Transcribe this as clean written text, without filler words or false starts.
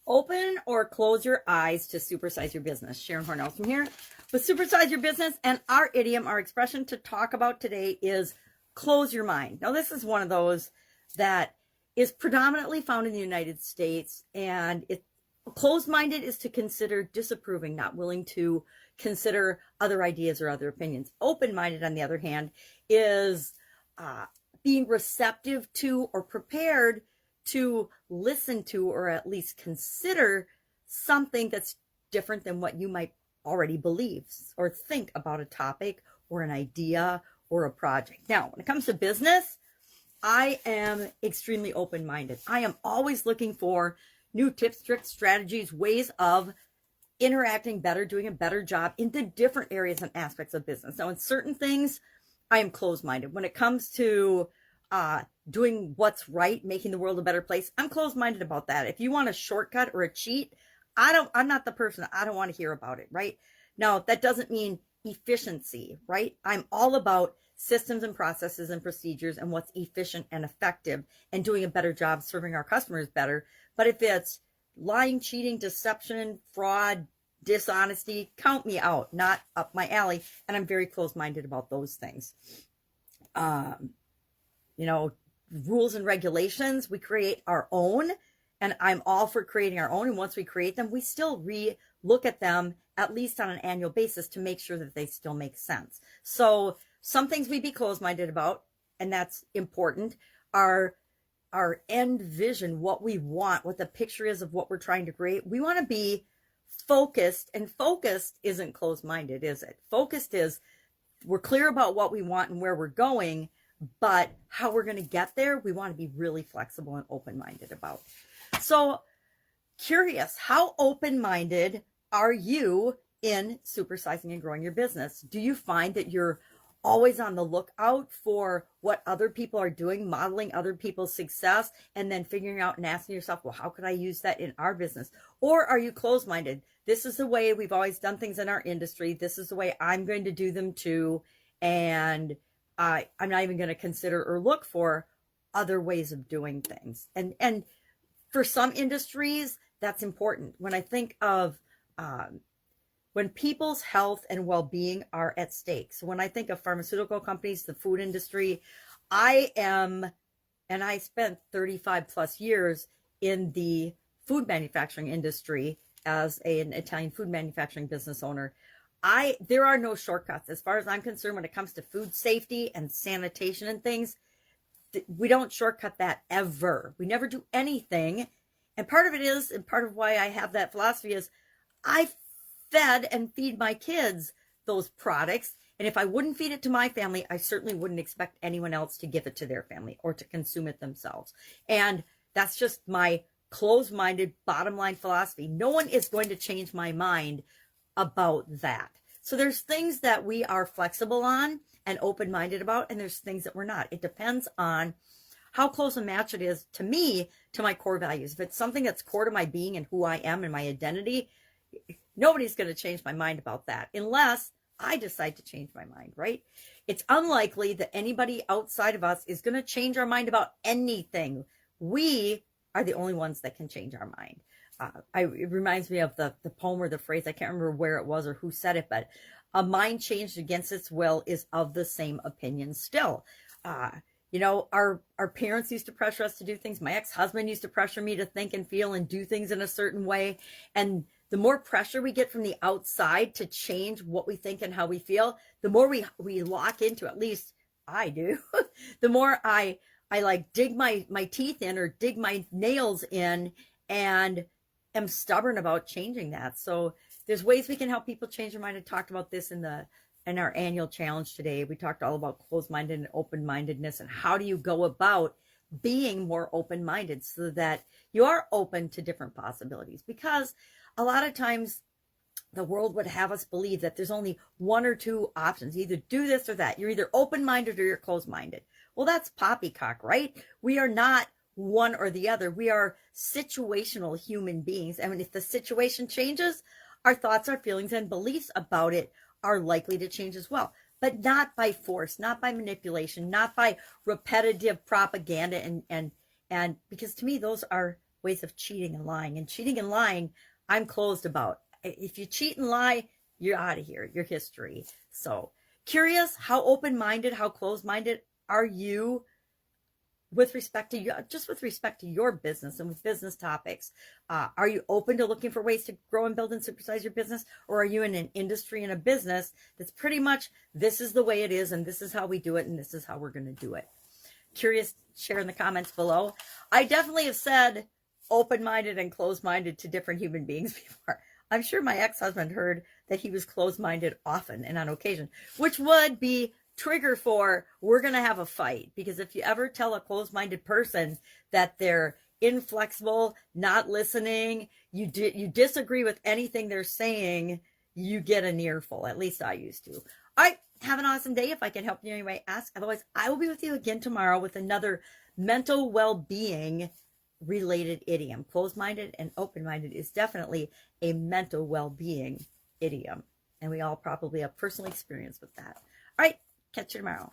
Open or close your eyes to supersize your business. Sharon Horne-Ellstrom here with Supersize Your Business, and our idiom, our expression to talk about today is close your mind. Now, this is one of those that is predominantly found in the United States, and closed-minded is to consider disapproving, not willing to consider other ideas or other opinions. Open-minded, on the other hand, is being receptive to or prepared to listen to or at least consider something that's different than what you might already believe or think about a topic or an idea or a project. Now, when it comes to business, I am extremely open-minded. I am always looking for new tips, tricks, strategies, ways of interacting better, doing a better job in the different areas and aspects of business. Now, in certain things, I am closed-minded. When it comes to doing what's right, making the world a better place, I'm closed-minded about that. If you want a shortcut or a cheat, I'm not the person. I don't want to hear about it, right? Now, that doesn't mean efficiency, right? I'm all about systems and processes and procedures and what's efficient and effective and doing a better job serving our customers better. But if it's lying, cheating, deception, fraud, dishonesty, count me out, not up my alley. And I'm very closed-minded about those things. Rules and regulations, we create our own, and I'm all for creating our own. And once we create them, we still re-look at them at least on an annual basis to make sure that they still make sense. So some things we'd be closed-minded about, and that's important, are our end vision, what we want, what the picture is of what we're trying to create. We want to be focused, and focused isn't closed-minded, is it? Focused is we're clear about what we want and where we're going, but how we're going to get there, we want to be really flexible and open-minded about. So, curious, how open-minded are you in supersizing and growing your business? Do you find that you're always on the lookout for what other people are doing, modeling other people's success, and then figuring out and asking yourself, well, how could I use that in our business? Or are you closed-minded? This is the way we've always done things in our industry. This is the way I'm going to do them too, and I'm not even going to consider or look for other ways of doing things. And for some industries, that's important. When I think of when people's health and well-being are at stake. So when I think of pharmaceutical companies, the food industry, I spent 35 plus years in the food manufacturing industry as an Italian food manufacturing business owner. There are no shortcuts. As far as I'm concerned, when it comes to food safety and sanitation and things, we don't shortcut that ever. We never do anything. And part of it is, and part of why I have that philosophy is, I fed and feed my kids those products. And if I wouldn't feed it to my family, I certainly wouldn't expect anyone else to give it to their family or to consume it themselves. And that's just my closed-minded bottom line philosophy. No one is going to change my mind about that. So there's things that we are flexible on and open-minded about, and there's things that we're not. It depends on how close a match it is to me, to my core values. If it's something that's core to my being and who I am and my identity, nobody's going to change my mind about that unless I decide to change my mind, right? It's unlikely that anybody outside of us is going to change our mind about anything. We are the only ones that can change our mind. It reminds me of the poem or the phrase, I can't remember where it was or who said it, but a mind changed against its will is of the same opinion still. Our parents used to pressure us to do things. My ex-husband used to pressure me to think and feel and do things in a certain way. And the more pressure we get from the outside to change what we think and how we feel, the more we lock into, at least I do, the more I like dig my teeth in or dig my nails in and am stubborn about changing that. So there's ways we can help people change their mind. I talked about this in our annual challenge today. We talked all about closed-minded and open-mindedness and how do you go about being more open-minded so that you are open to different possibilities. Because a lot of times the world would have us believe that there's only one or two options, either do this or that. You're either open-minded or you're closed-minded. Well, that's poppycock, right? We are not one or the other. We are situational human beings. And if the situation changes, our thoughts, our feelings, and beliefs about it are likely to change as well. But not by force, not by manipulation, not by repetitive propaganda. And because to me, those are ways of cheating and lying. And cheating and lying, I'm closed about. If you cheat and lie, you're out of here. You're history. So curious, how open-minded, how closed-minded are you with respect to you, just with respect to your business and with business topics? Are you open to looking for ways to grow and build and supersize your business? Or are you in an industry and a business that's pretty much, this is the way it is, and this is how we do it, and this is how we're going to do it? Curious, share in the comments below. I definitely have said open-minded and closed-minded to different human beings before. I'm sure my ex-husband heard that he was closed-minded often and on occasion, which would be trigger for, we're going to have a fight. Because if you ever tell a closed-minded person that they're inflexible, not listening, you disagree with anything they're saying, you get an earful. At least I used to. All right, have an awesome day. If I can help you in any way, ask. Otherwise, I will be with you again tomorrow with another mental well-being related idiom. Closed-minded and open-minded is definitely a mental well-being idiom. And we all probably have personal experience with that. All right, catch you tomorrow.